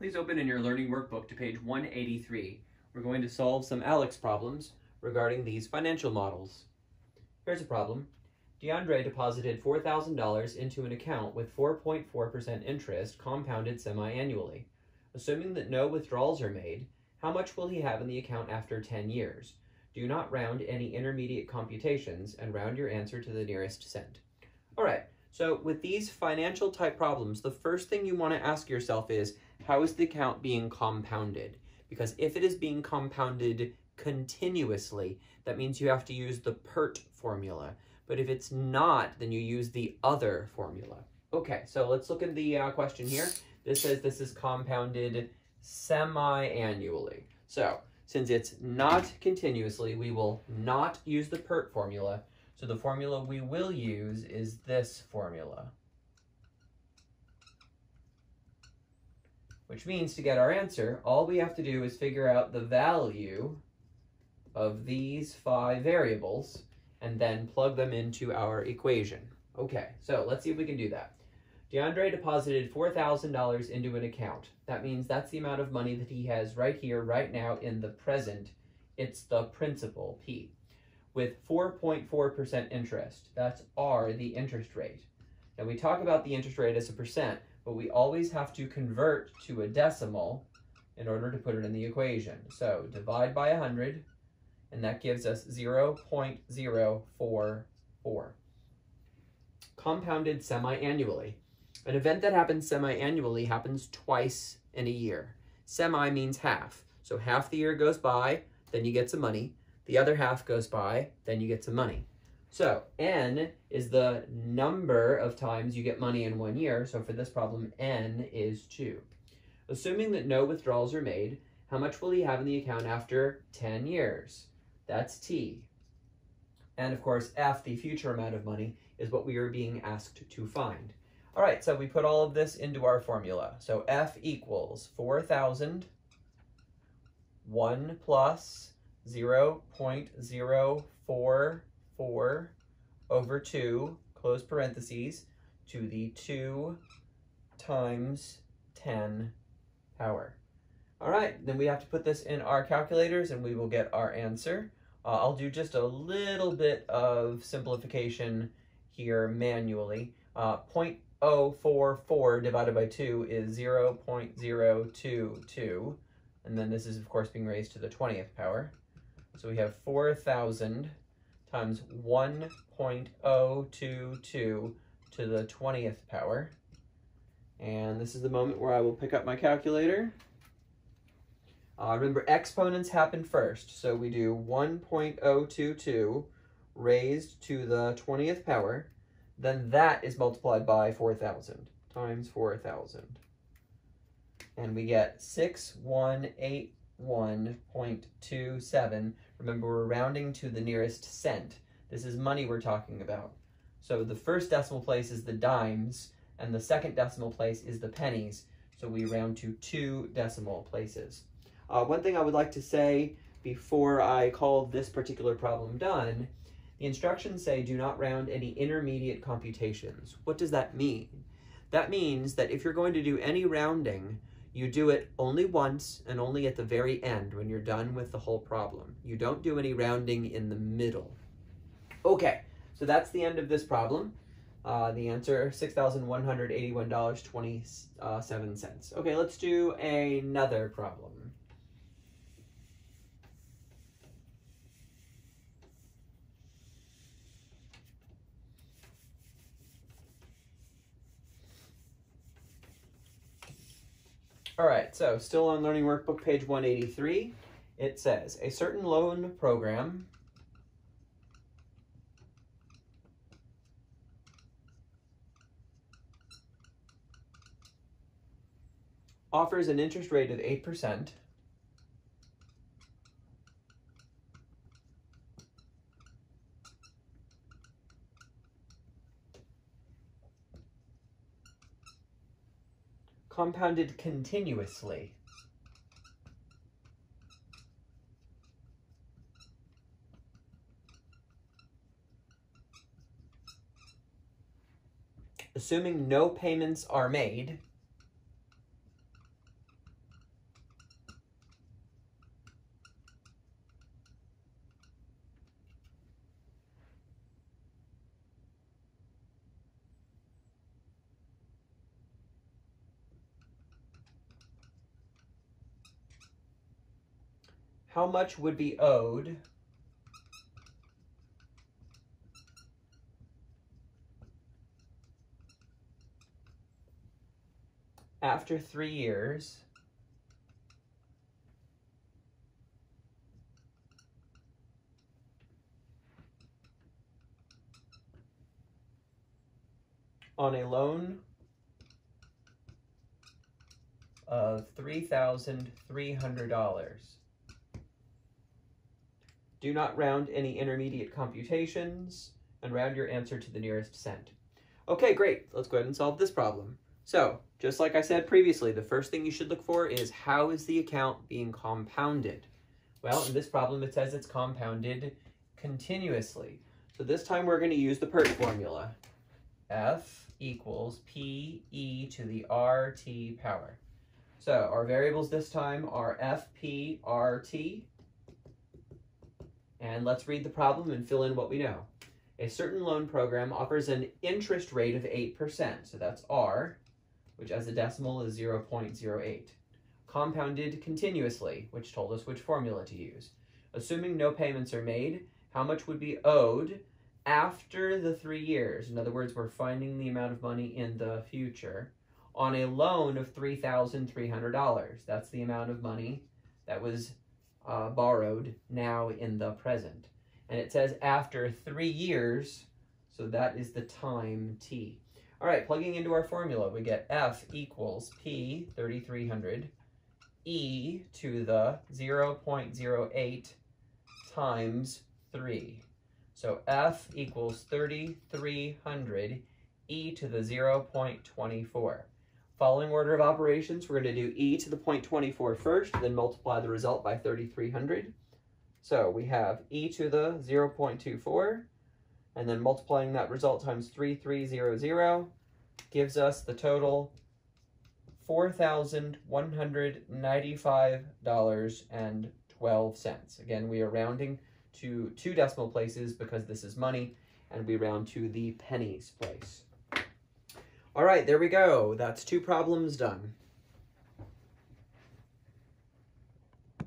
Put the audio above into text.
Please open in your learning workbook to page 183. We're going to solve some ALEKS problems regarding these financial models. Here's a problem. DeAndre deposited $4,000 into an account with 4.4% interest compounded semi-annually. Assuming that no withdrawals are made, how much will he have in the account after 10 years? Do not round any intermediate computations and round your answer to the nearest cent. All right, so with these financial type problems, the first thing you want to ask yourself is, how is the account being compounded? Because if it is being compounded continuously, that means you have to use the PERT formula. But if it's not, then you use the other formula. Okay, so let's look at the question here. This says this is compounded semi-annually. So since it's not continuously, we will not use the PERT formula. So the formula we will use is this formula. Which means to get our answer, all we have to do is figure out the value of these 5 variables and then plug them into our equation. Okay, so let's see if we can do that. DeAndre deposited $4,000 into an account. That means that's the amount of money that he has right here, right now in the present. It's the principal, P, with 4.4% interest. That's R, the interest rate. Now we talk about the interest rate as a percent, but we always have to convert to a decimal in order to put it in the equation. So divide by 100, and that gives us 0.044. Compounded semi-annually. An event that happens semi-annually happens twice in a year. Semi means half. So half the year goes by, then you get some money. The other half goes by, then you get some money. So n is the number of times you get money in 1 year. So for this problem, n is 2. Assuming that no withdrawals are made, how much will he have in the account after 10 years? That's T. And of course, F, the future amount of money, is what we are being asked to find. All right, so we put all of this into our formula. So F equals 4,000, 1 plus 0.044 over 2, close parentheses, to the 2 times 10 power. All right, then we have to put this in our calculators and we will get our answer. I'll do just a little bit of simplification here manually. 0.044 divided by 2 is 0.022. And then this is, of course, being raised to the 20th power. So we have 4,000 times 1.022 to the 20th power. And this is the moment where I will pick up my calculator. Remember, exponents happen first. So we do 1.022 raised to the 20th power. Then that is multiplied by 4,000 times 4,000. And we get 6181.27. Remember, we're rounding to the nearest cent. This is money we're talking about. So the first decimal place is the dimes, and the second decimal place is the pennies. So we round to 2 decimal places. One thing I would like to say before I call this particular problem done, the instructions say do not round any intermediate computations. What does that mean? That means that if you're going to do any rounding, you do it only once and only at the very end when you're done with the whole problem. You don't do any rounding in the middle. Okay, so that's the end of this problem. The answer, $6,181.27. Okay, let's do another problem. All right, so still on Learning Workbook, page 183, it says, a certain loan program offers an interest rate of 8%, compounded continuously. Assuming no payments are made, how much would be owed after 3 years on a loan of $3,300. Do not round any intermediate computations and round your answer to the nearest cent. Okay, great. Let's go ahead and solve this problem. So, just like I said previously, the first thing you should look for is how is the account being compounded? Well, in this problem, it says it's compounded continuously. So this time we're going to use the PERT formula. F equals PE to the RT power. So our variables this time are FP, RT. And let's read the problem and fill in what we know. A certain loan program offers an interest rate of 8%, so that's R, which as a decimal is 0.08. Compounded continuously, which told us which formula to use. Assuming no payments are made, how much would be owed after the 3 years? In other words, we're finding the amount of money in the future on a loan of $3,300. That's the amount of money that was borrowed now in the present. And it says after 3 years, so that is the time t. All right, plugging into our formula, we get F equals P, 3,300, E to the 0.08 times 3. So F equals 3,300, E to the 0.24. Following order of operations, we're going to do E to the 0.24 first, then multiply the result by 3,300. So we have E to the 0.24, and then multiplying that result times 3,300 gives us the total $4,195.12. Again, we are rounding to 2 decimal places because this is money, and we round to the pennies place. All right, there we go. That's 2 problems done.